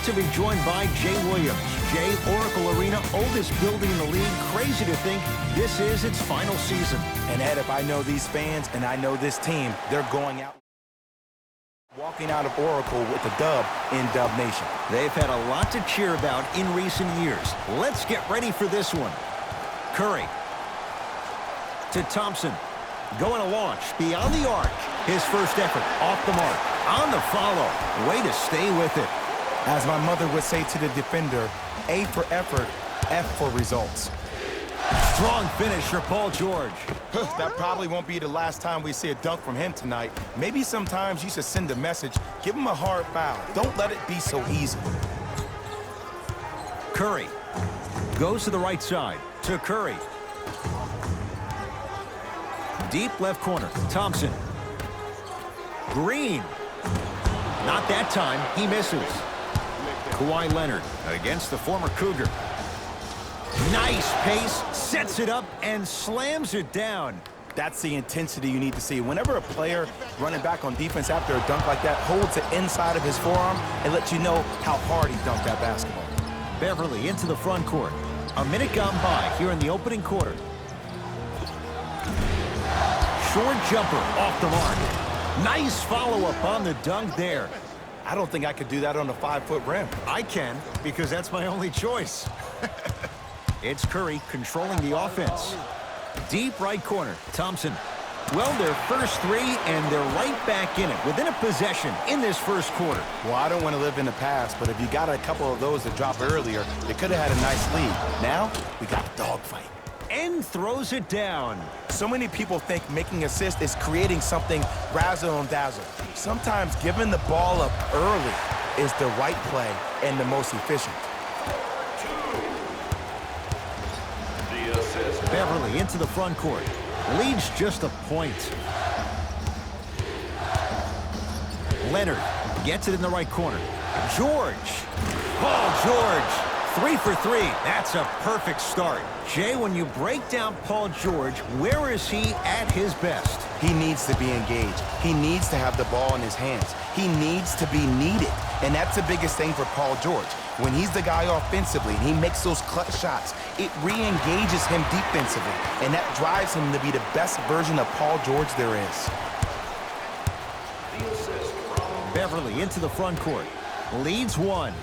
to be joined by Jay Williams. Jay, Oracle Arena, oldest building in the league. Crazy to think this is its final season. And Ed, if I know these fans and I know this team, they're walking out of Oracle with a dub in Dub Nation. They've had a lot to cheer about in recent years. Let's get ready for this one. Curry to Thompson. Going to launch beyond the arc. His first effort off the mark. On the follow. Way to stay with it. As my mother would say to the defender, A for effort, F for results. Strong finish for Paul George. That probably won't be the last time we see a dunk from him tonight. Maybe sometimes you should send a message. Give him a hard foul. Don't let it be so easy. Curry goes to the right side to Curry. Deep left corner. Thompson. Green. Not that time. He misses. Kawhi Leonard against the former Cougar. Nice pace. Sets it up and slams it down. That's the intensity you need to see. Whenever a player running back on defense after a dunk like that holds the inside of his forearm, it lets you know how hard he dunked that basketball. Beverly into the front court. A minute gone by here in the opening quarter. Short jumper off the mark. Nice follow-up on the dunk there. I don't think I could do that on a 5-foot rim. I can, because that's my only choice. It's Curry controlling the offense. Deep right corner, Thompson. Well, their first three, and they're right back in it, within a possession in this first quarter. Well, I don't want to live in the past, but if you got a couple of those that dropped earlier, they could have had a nice lead. Now, we got a dogfight. And throws it down. So many people think making assists is creating something razzle and dazzle. Sometimes giving the ball up early is the right play and the most efficient. Beverly into the front court. Leads just a point. Leonard gets it in the right corner. George. Paul George. 3 for 3. That's a perfect start. Jay, when you break down Paul George, where is he at his best? He needs to be engaged. He needs to have the ball in his hands. He needs to be needed. And that's the biggest thing for Paul George. When he's the guy offensively and he makes those clutch shots, it re-engages him defensively. And that drives him to be the best version of Paul George there is. Beverly into the front court. Leads one.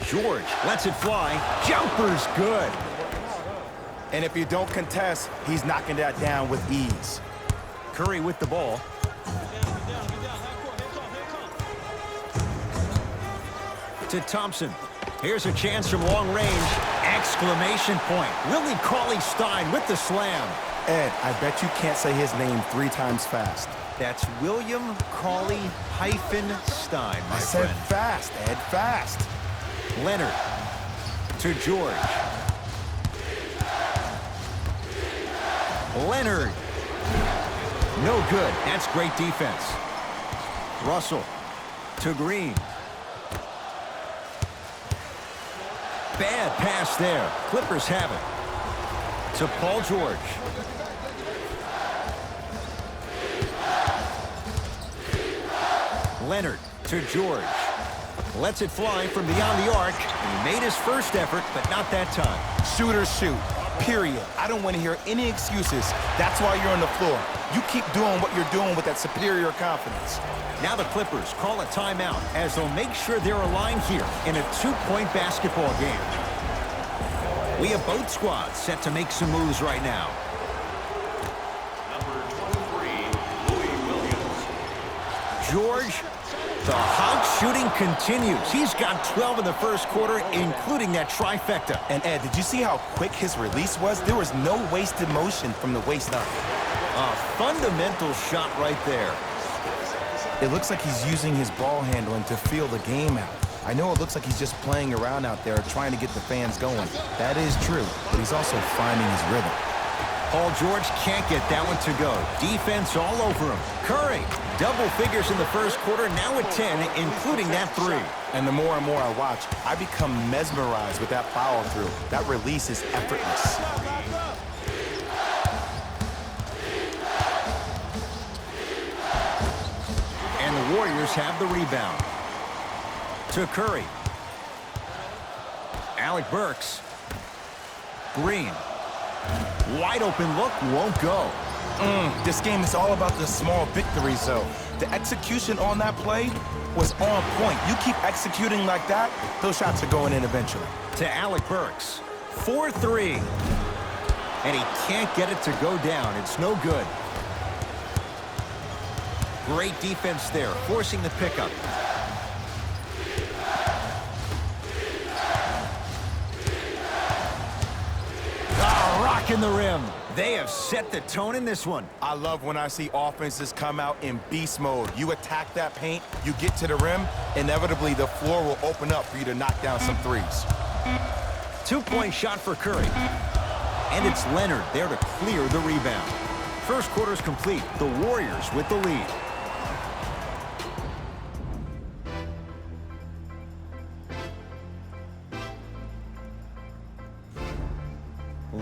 George lets it fly. Jumper's good. And if you don't contest, he's knocking that down with ease. Curry with the ball. To Thompson. Here's a chance from long range. Exclamation point. Willie Cauley-Stein with the slam. Ed, I bet you can't say his name 3 times fast. That's William Cauley-Stein, my I said friend. fast, Ed, fast. Leonard to George. Leonard. No good. That's great defense. Russell to Green. Bad pass there. Clippers have it. To Paul George. Leonard to George. Lets it fly from beyond the arc. He made his first effort, but not that time. Shooters shoot, period. I don't want to hear any excuses. That's why you're on the floor. You keep doing what you're doing with that superior confidence. Now the Clippers call a timeout as they'll make sure they're aligned here in a 2-point basketball game. We have both squads set to make some moves right now. Number 23, Louis Williams. George, the hot shooting continues. He's got 12 in the first quarter, including that trifecta. And Ed, did you see how quick his release was? There was no wasted motion from the waist up. A fundamental shot right there. It looks like he's using his ball handling to feel the game out. I know it looks like he's just playing around out there trying to get the fans going. That is true, but he's also finding his rhythm. Paul George can't get that one to go. Defense all over him. Curry, double figures in the first quarter, now at 10, including that 3. And the more and more I watch, I become mesmerized with that follow-through. That release is effortless. And the Warriors have the rebound. To Curry. Alec Burks. Green. Wide open look, won't go. This game is all about the small victories, though. The execution on that play was on point. You keep executing like that, those shots are going in eventually. To Alec Burks. 4-3. And he can't get it to go down. It's no good. Great defense there, forcing the pickup. Rocking the rim. They have set the tone in this one. I love when I see offenses come out in beast mode. You attack that paint, you get to the rim, inevitably the floor will open up for you to knock down some threes. 2-point shot for Curry. And it's Leonard there to clear the rebound. First quarter's complete. The Warriors with the lead.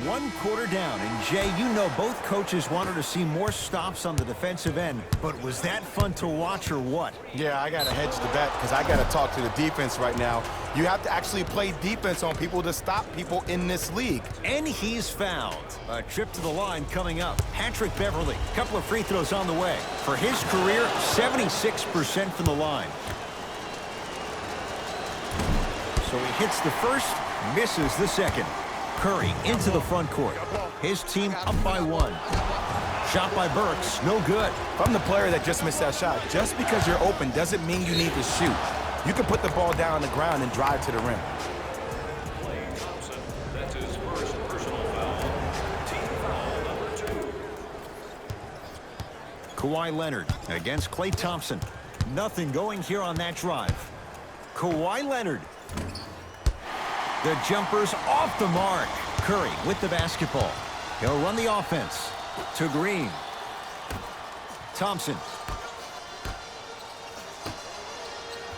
One quarter down, and Jay, you know both coaches wanted to see more stops on the defensive end, but was that fun to watch or what? Yeah, I got to hedge the bet because I got to talk to the defense right now. You have to actually play defense on people to stop people in this league. And he's fouled. A trip to the line coming up. Patrick Beverly, a couple of free throws on the way. For his career, 76% from the line. So he hits the first, misses the second. Curry into the front court. His team up by 1. Shot by Burks, no good. If I'm the player that just missed that shot, just because you're open doesn't mean you need to shoot. You can put the ball down on the ground and drive to the rim. Klay Thompson, that's his first personal foul. Team foul number 2. Kawhi Leonard against Klay Thompson. Nothing going here on that drive. Kawhi Leonard. The jumper's off the mark. Curry with the basketball. He'll run the offense. To Green. Thompson.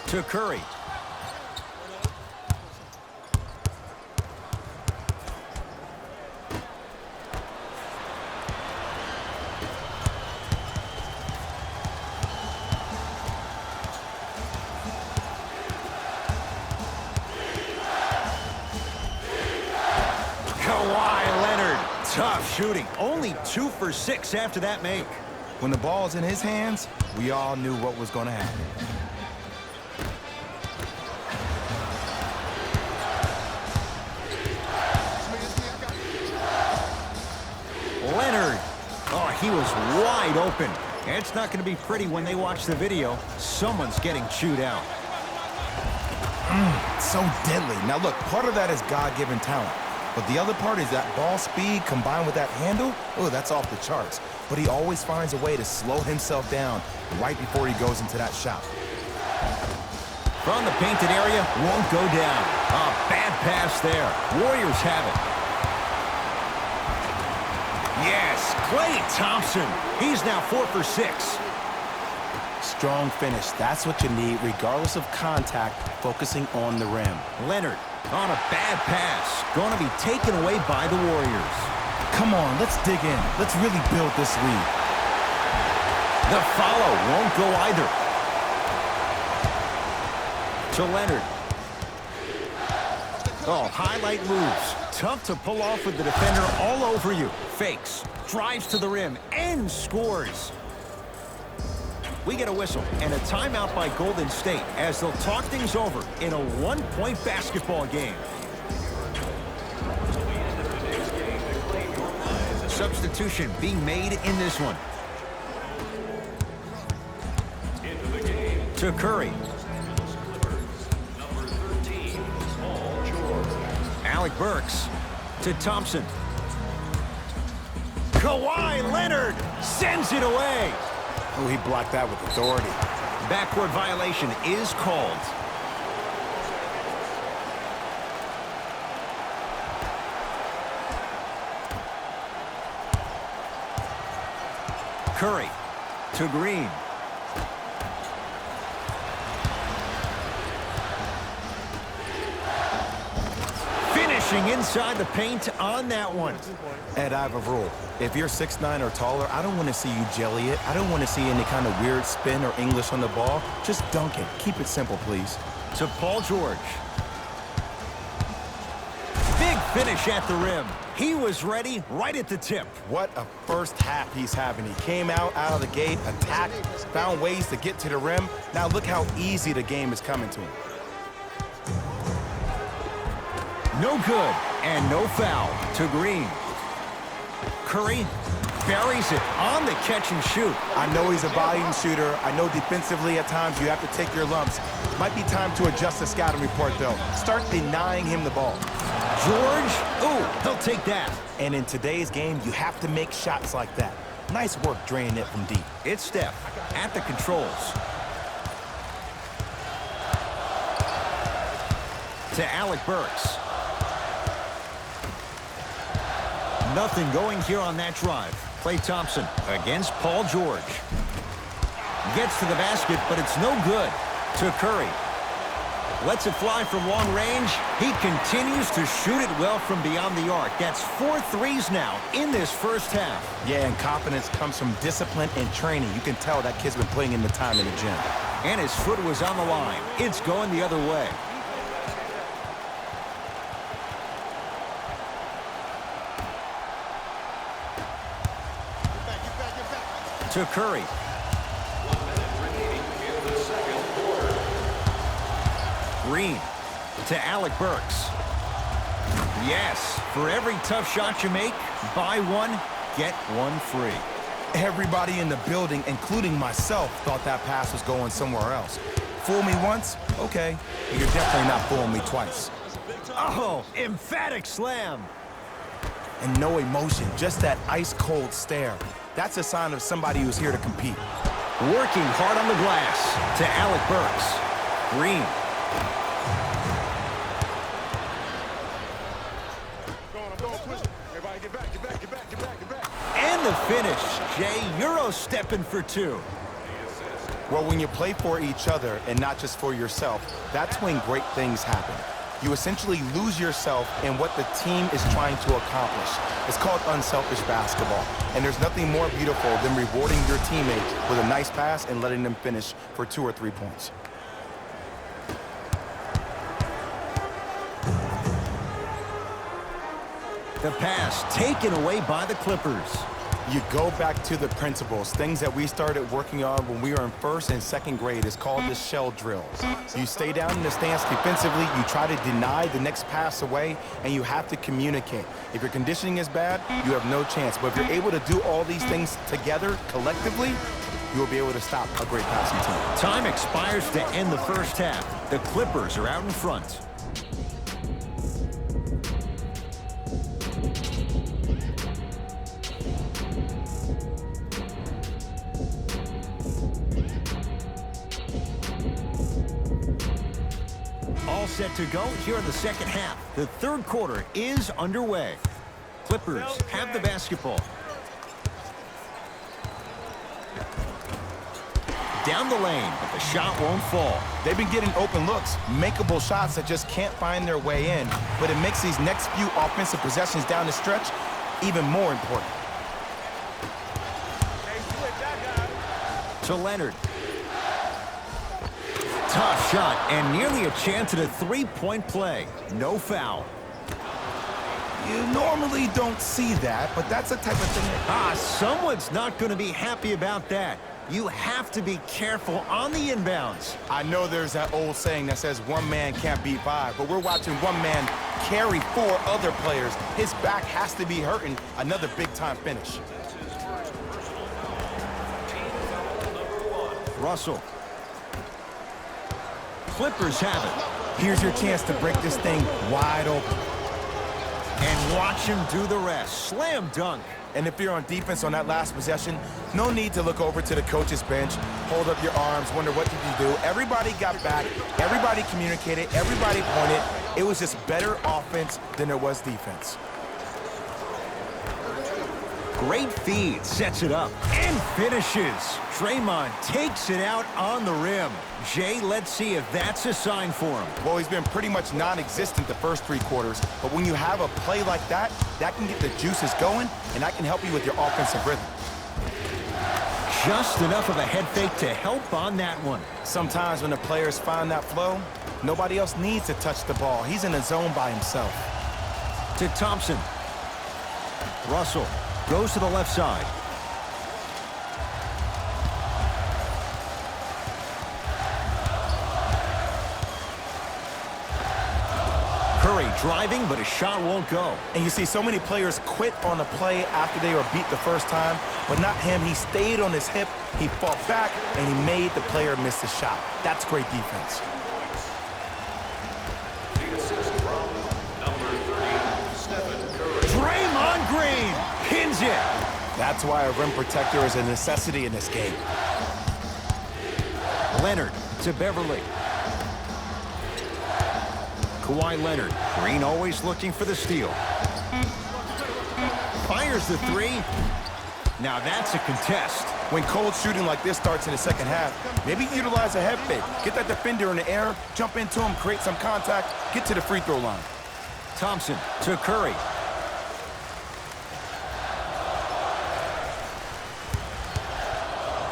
To Curry. Kawhi Leonard, tough shooting. Only 2 for 6 after that make. When the ball's in his hands, we all knew what was going to happen. Leonard. Oh, he was wide open. It's not going to be pretty when they watch the video. Someone's getting chewed out. So deadly. Now look, part of that is God-given talent. But the other part is that ball speed combined with that handle, oh, that's off the charts. But he always finds a way to slow himself down right before he goes into that shot. From the painted area, won't go down. A bad pass there. Warriors have it. Yes, Klay Thompson. He's now 4 for 6. Strong finish. That's what you need, regardless of contact, focusing on the rim. Leonard on a bad pass. Going to be taken away by the Warriors. Come on, let's dig in. Let's really build this lead. The follow won't go either. To Leonard. Oh, highlight moves. Tough to pull off with the defender all over you. Fakes, drives to the rim, and scores. We get a whistle and a timeout by Golden State as they'll talk things over in a 1-point basketball game. Substitution being made in this one. To Curry. Number 13, Paul George. Alec Burks. To Thompson. Kawhi Leonard sends it away. Oh, he blocked that with authority. Backcourt violation is called. Curry to Green. Finishing inside the paint on that one. Ed, I have a rule. If you're 6'9" or taller, I don't want to see you jelly it. I don't want to see any kind of weird spin or English on the ball. Just dunk it. Keep it simple, please. To Paul George. Big finish at the rim. He was ready right at the tip. What a first half he's having. He came out of the gate, attacked, found ways to get to the rim. Now look how easy the game is coming to him. No good, and no foul to Green. Curry buries it on the catch and shoot. I know he's a volume shooter. I know defensively at times you have to take your lumps. Might be time to adjust the scouting report, though. Start denying him the ball. George, ooh, he'll take that. And in today's game, you have to make shots like that. Nice work draining it from deep. It's Steph at the controls. To Alec Burks. Nothing going here on that drive. Klay Thompson against Paul George. Gets to the basket, but it's no good. To Curry. Lets it fly from long range. He continues to shoot it well from beyond the arc. That's 4 threes now in this first half. Yeah, and confidence comes from discipline and training. You can tell that kid's been putting in the time in the gym. And his foot was on the line. It's going the other way. To Curry. 1 minute remaining in the second quarter. Green to Alec Burks. Yes, for every tough shot you make, buy one, get one free. Everybody in the building, including myself, thought that pass was going somewhere else. Fool me once? Okay. But you're definitely not fooling me twice. Oh, emphatic slam. And no emotion, just that ice-cold stare. That's a sign of somebody who's here to compete. Working hard on the glass to Alec Burks. Green. Everybody get back. And the finish. Jay, Euro stepping for 2. Well, when you play for each other and not just for yourself, that's when great things happen. You essentially lose yourself in what the team is trying to accomplish. It's called unselfish basketball. And there's nothing more beautiful than rewarding your teammate with a nice pass and letting them finish for 2 or 3 points. The pass taken away by the Clippers. You go back to the principles, things that we started working on when we were in 1st and 2nd grade. It's called the shell drills. You stay down in the stance defensively, you try to deny the next pass away, and you have to communicate. If your conditioning is bad, you have no chance. But if you're able to do all these things together, collectively, you will be able to stop a great passing team. Time expires to end the first half. The Clippers are out in front. All set to go here in the second half. The third quarter is underway. Clippers have the basketball. Down the lane, but the shot won't fall. They've been getting open looks, makeable shots that just can't find their way in, but it makes these next few offensive possessions down the stretch even more important. To Leonard. Tough shot and nearly a chance at a three-point play. No foul. You normally don't see that, but that's the type of thing. Someone's not going to be happy about that. You have to be careful on the inbounds. I know there's that old saying that says one man can't beat 5, but we're watching one man carry 4 other players. His back has to be hurting. Another big-time finish. Russell. Clippers have it. Here's your chance to break this thing wide open. And watch him do the rest. Slam dunk. And if you're on defense on that last possession, no need to look over to the coach's bench, hold up your arms, wonder what did you do. Everybody got back, everybody communicated, everybody pointed. It was just better offense than there was defense. Great feed, sets it up, and finishes. Draymond takes it out on the rim. Jay, let's see if that's a sign for him. Well, he's been pretty much non-existent the first 3 quarters, but when you have a play like that, that can get the juices going, and that can help you with your offensive rhythm. Just enough of a head fake to help on that one. Sometimes when the players find that flow, Nobody else needs to touch the ball. He's in the zone by himself. To Thompson. Russell goes to the left side. Curry driving, but his shot won't go. And you see so many players quit on a play after they were beat the first time, but not him. He stayed on his hip, he fought back, and he made the player miss the shot. That's great defense. The assist from number 30, Stephen Curry. Draymond Green pins it. That's why a rim protector is a necessity in this game. Leonard to Beverly. Kawhi Leonard. Green always looking for the steal. Fires the three. Now that's a contest. When cold shooting like this starts in the second half, maybe utilize a head fake. Get that defender in the air, jump into him, create some contact, get to the free throw line. Thompson to Curry.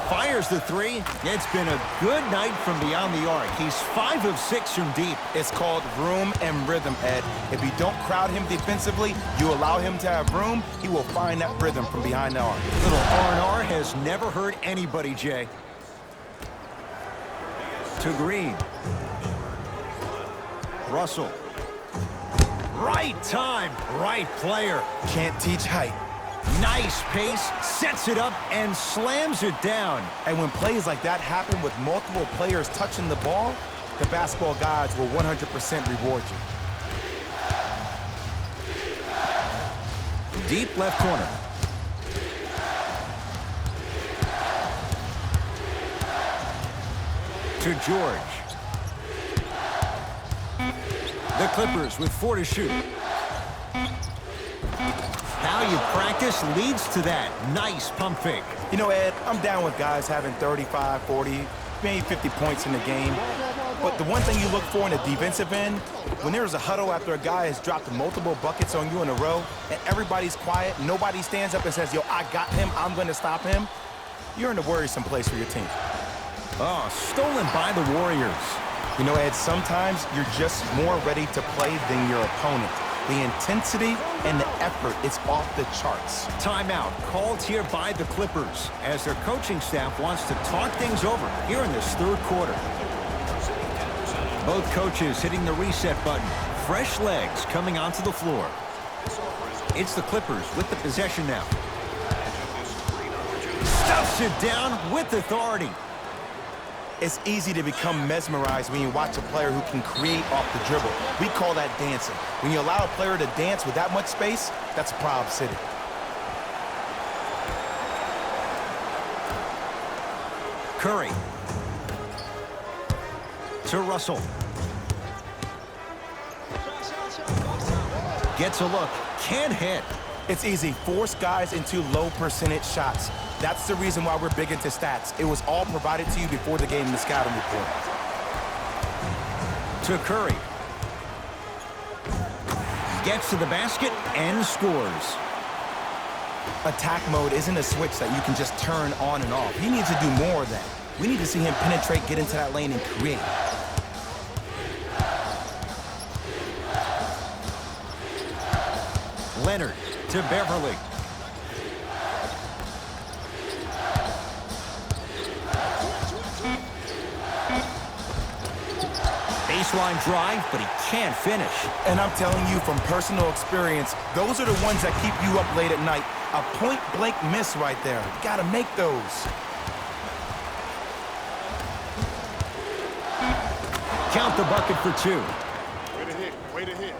Fires the three. It's been a good night from beyond the arc. He's 5 of 6 from deep. It's called room and rhythm, Ed. If you don't crowd him defensively, you allow him to have room, he will find that rhythm from behind the arc. Little R&R has never hurt anybody, Jay. To Green. Russell. Right time, right player. Can't teach height. Nice pace, sets it up, and slams it down. And when plays like that happen with multiple players touching the ball, the basketball gods will 100% reward you. Deep left corner. To George. The Clippers with 4 to shoot. How you practice leads to that. Nice pump fake. You know, Ed, I'm down with guys having 35, 40, maybe 50 points in the game. But the one thing you look for in the defensive end, when there's a huddle after a guy has dropped multiple buckets on you in a row, and everybody's quiet, nobody stands up and says, yo, I got him, I'm going to stop him, you're in a worrisome place for your team. Oh, stolen by the Warriors. You know, Ed, sometimes you're just more ready to play than your opponent. The intensity and the effort, it's off the charts. Timeout called here by the Clippers as their coaching staff wants to talk things over here in this third quarter. Both coaches hitting the reset button. Fresh legs coming onto the floor. It's the Clippers with the possession now. Stuffs it down with authority. It's easy to become mesmerized when you watch a player who can create off the dribble. We call that dancing. When you allow a player to dance with that much space, that's Prob City. Curry. To Russell. Gets a look. Can't hit. It's easy. Force guys into low percentage shots. That's the reason why we're big into stats. It was all provided to you before the game in the scouting report. To Curry. Gets to the basket and scores. Attack mode isn't a switch that you can just turn on and off. He needs to do more of that. We need to see him penetrate, get into that lane, and create. Leonard to Beverly. Baseline drive, but he can't finish. And I'm telling you from personal experience, those are the ones that keep you up late at night. A point-blank miss right there. You gotta make those. Count the bucket for 2. Way to hit, way to hit.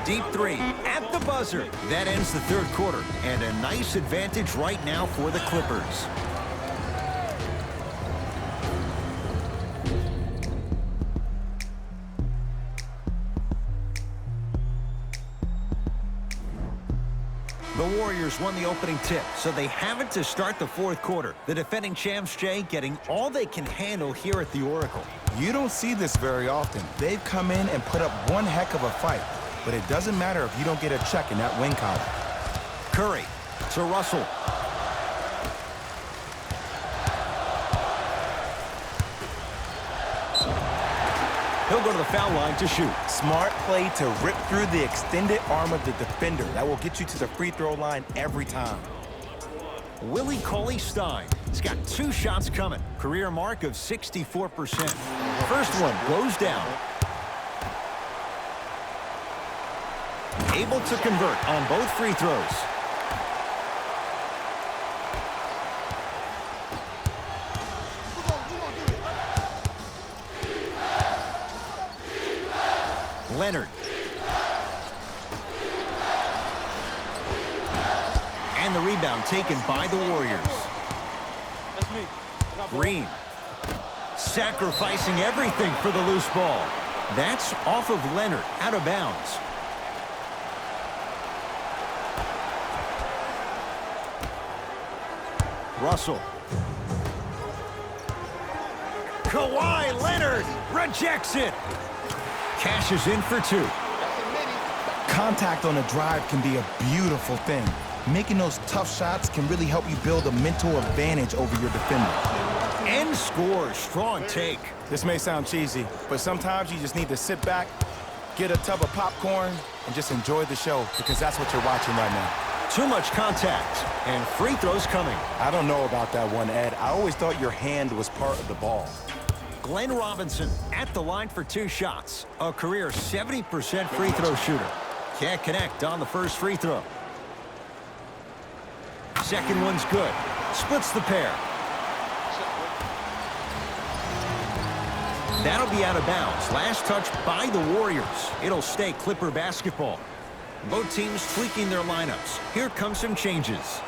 Deep 3 at the buzzer. That ends the third quarter, and a nice advantage right now for the Clippers. The Warriors won the opening tip, so they have it to start the fourth quarter. The defending champs, Jay, getting all they can handle here at the Oracle. You don't see this very often. They've come in and put up one heck of a fight, but it doesn't matter if you don't get a check in that win column. Curry to Russell. He'll go to the foul line to shoot. Smart play to rip through the extended arm of the defender. That will get you to the free throw line every time. Willie Cauley-Stein. He's got 2 shots coming. Career mark of 64%. First one goes down. Able to convert on both free throws. Leonard. And the rebound taken by the Warriors. Green. Sacrificing everything for the loose ball. That's off of Leonard, out of bounds. Russell. Kawhi Leonard rejects it. Cashes in for 2. Contact on a drive can be a beautiful thing. Making those tough shots can really help you build a mental advantage over your defender. And scores. Strong take. This may sound cheesy, but sometimes you just need to sit back, get a tub of popcorn, and just enjoy the show, because that's what you're watching right now. Too much contact, and free throws coming. I don't know about that one, Ed. I always thought your hand was part of the ball. Glenn Robinson at the line for 2 shots. A career 70% free throw shooter. Can't connect on the first free throw. Second one's good. Splits the pair. That'll be out of bounds. Last touch by the Warriors. It'll stay Clipper basketball. Both teams tweaking their lineups. Here come some changes.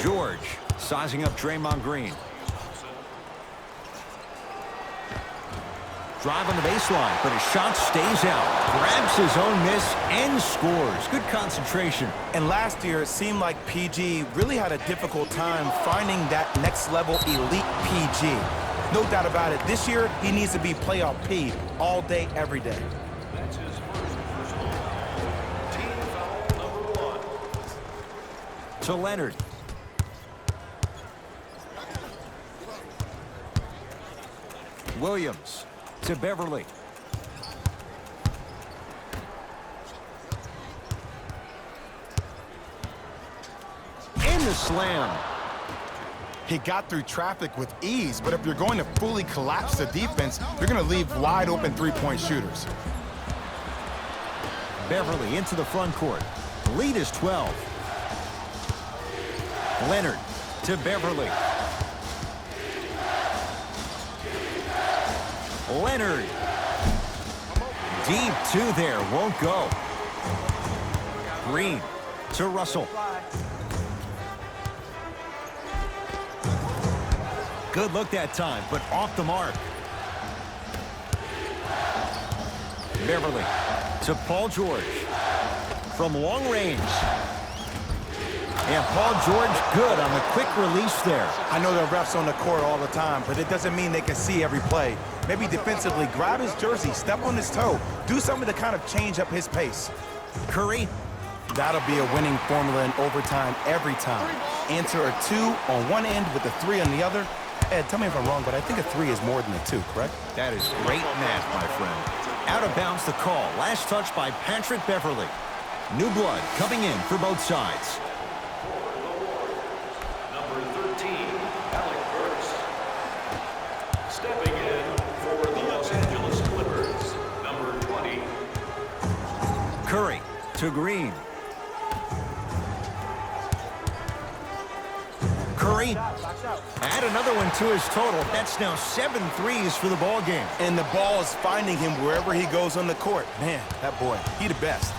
George sizing up Draymond Green. Drive on the baseline, but his shot stays out. Grabs his own miss and scores. Good concentration. And last year, it seemed like PG really had a difficult time finding that next level elite PG. No doubt about it. This year, he needs to be playoff P all day, every day. That's his first personal foul. Team foul number 1. To Leonard. Williams to Beverly. And the slam. He got through traffic with ease, but if you're going to fully collapse the defense, you're going to leave wide open three-point shooters. Beverly into the front court. Lead is 12. Leonard to Beverly. Leonard. Deep 2 there. Won't go. Green to Russell. Good look that time, but off the mark. Beverly to Paul George. From long range. And Paul George good on the quick release there. I know the refs on the court all the time, but it doesn't mean they can see every play. Maybe defensively, grab his jersey, step on his toe, do something to kind of change up his pace. Curry. That'll be a winning formula in overtime every time. Answer a 2 on one end with a 3 on the other. Ed, tell me if I'm wrong, but I think a 3 is more than a 2, correct? That is great math, my friend. Out of bounds the call. Last touch by Patrick Beverly. New blood coming in for both sides. Number 13, Alec Burks. Stepping in for the Los Angeles Clippers, number 20. Curry to Green. Curry. Add another one to his total. That's now 7 threes for the ball game. And the ball is finding him wherever he goes on the court. Man, that boy, he the best.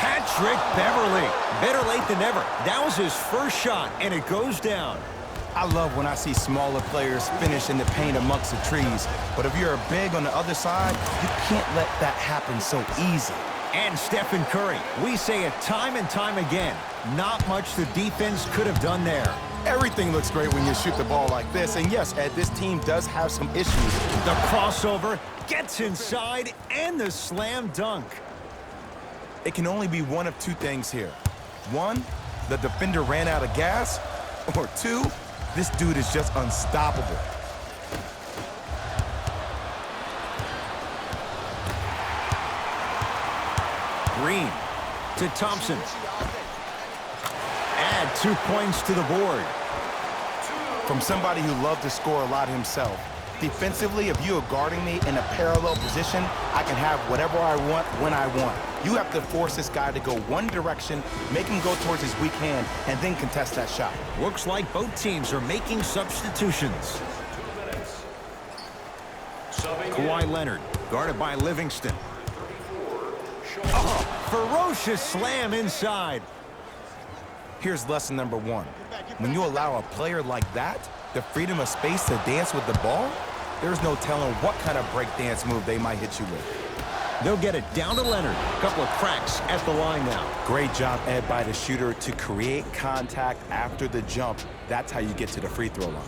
Patrick Beverly. Better late than never. That was his first shot, and it goes down. I love when I see smaller players finish in the paint amongst the trees. But if you're a big on the other side, you can't let that happen so easy. And Stephen Curry. We say it time and time again. Not much the defense could have done there. Everything looks great when you shoot the ball like this. And yes, Ed, this team does have some issues. The crossover gets inside, and the slam dunk. It can only be one of two things here. One, the defender ran out of gas. Or two, this dude is just unstoppable. Green to Thompson. Add 2 points to the board. From somebody who loved to score a lot himself, defensively, if you are guarding me in a parallel position, I can have whatever I want when I want. You have to force this guy to go one direction, make him go towards his weak hand, and then contest that shot. Looks like both teams are making substitutions. Kawhi Leonard, guarded by Livingston. Oh, ferocious slam inside. Here's lesson number one. When you allow a player like that the freedom of space to dance with the ball, there's no telling what kind of breakdance move they might hit you with. They'll get it down to Leonard. A couple of cracks at the line now. Great job, Ed, by the shooter to create contact after the jump. That's how you get to the free throw line.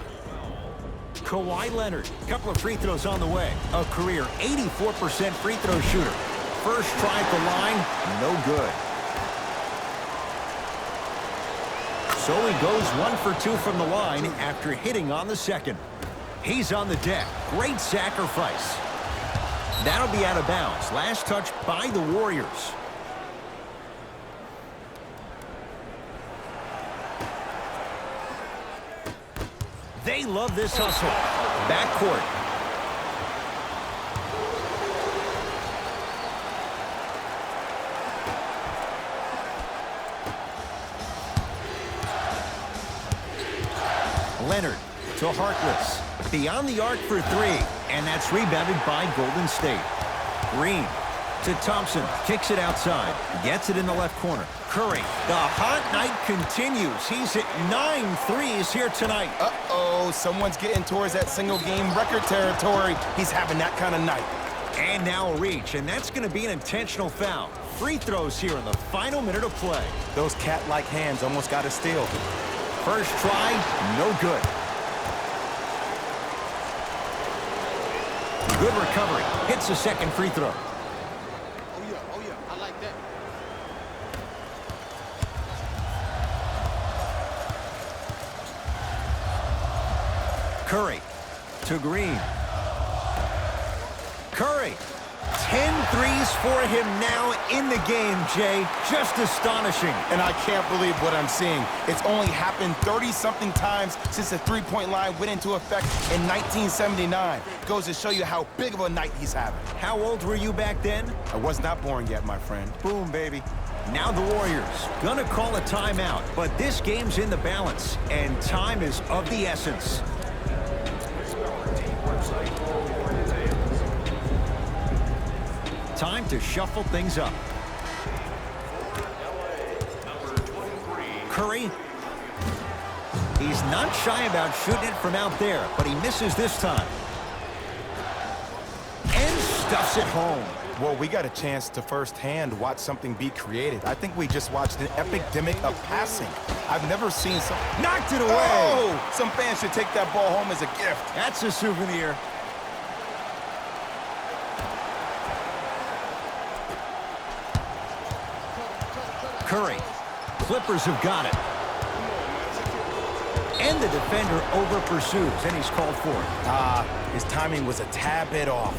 Kawhi Leonard, a couple of free throws on the way. A career 84% free throw shooter. First try at the line, no good. So he goes 1 for 2 from the line after hitting on the second. He's on the deck. Great sacrifice. That'll be out of bounds. Last touch by the Warriors. They love this hustle. Backcourt. Leonard to Harkless. Beyond the arc for 3, and that's rebounded by Golden State. Green to Thompson. Kicks it outside. Gets it in the left corner. Curry. The hot night continues. He's hit 9 threes here tonight. Uh-oh, someone's getting towards that single-game record territory. He's having that kind of night. And now a reach, and that's going to be an intentional foul. Free throws here in the final minute of play. Those cat-like hands almost got a steal. First try, no good. Good recovery. Hits the second free throw. Oh yeah, I like that. Curry to Green. Curry. 10 threes for him now in the game, Jay. Just astonishing. And I can't believe what I'm seeing. It's only happened 30-something times since the three-point line went into effect in 1979. Goes to show you how big of a night he's having. How old were you back then? I was not born yet, my friend. Boom, baby. Now the Warriors gonna call a timeout, but this game's in the balance, and time is of the essence. Time to shuffle things up. Curry. He's not shy about shooting it from out there, but he misses this time. And stuffs it home. Well, we got a chance to firsthand watch something be created. I think we just watched an epidemic of passing. I've never seen some... Knocked it away. Oh! Some fans should take that ball home as a gift. That's a souvenir. Curry. Clippers have got it. And the defender over pursues, and he's called for it. His timing was a tad bit off.